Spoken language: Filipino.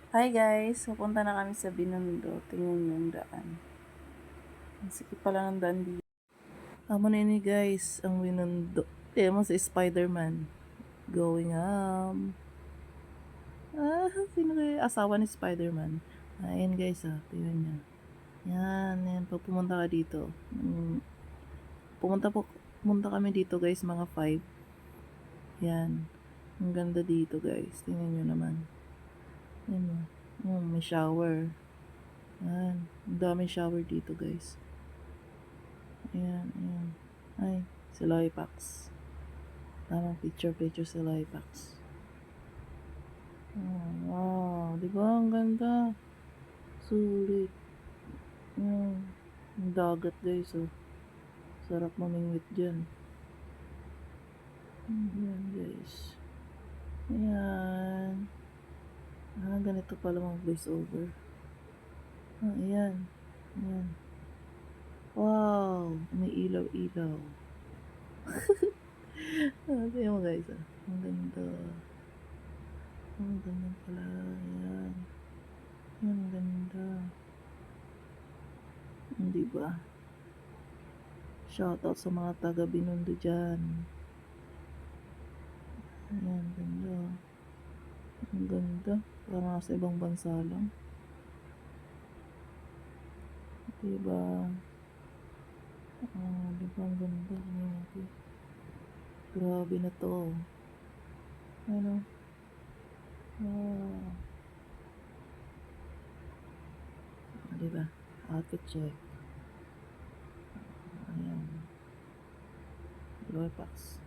Hi guys, pupunta na kami sa Binondo. Tingnan niyo yung daan. Ang sikip pala ng daan dito. Amo na ini guys, ang Binondo. Tingnan mo si Spider-Man. Going sino kaya asawa ni Spider-Man? Ayan guys tingnan niyo. Yan, pag pumunta ka dito. Pumunta kami dito guys, mga 5. Yan. Ang ganda dito guys. Tingnan niyo naman. Yan mo. May shower. Yan. Ang daming shower dito guys. Ayan. Ay, si Loipax. Tamang picture si Loipax. Oh, wow, di ba? Ang ganda. Sulit. Ang dagat guys, oh. Sarap mamingwit dyan. Ayan guys. Ayan. Ganito pala mga voice over. Ayan. Wow, may ilaw-ilaw. Tingnan mo guys, ang ganda. Ang ganda pala. Ayan. Ang ganda. Hindi ba? Shoutout sa mga taga Binondo dyan. Ayan, ganda. Ang ganda. Parang nasa ibang bansa lang. Diba? Diba ang ganda? Grabe na to. Ano? Wow. Diba? Outfit check. Ayan. Loipax.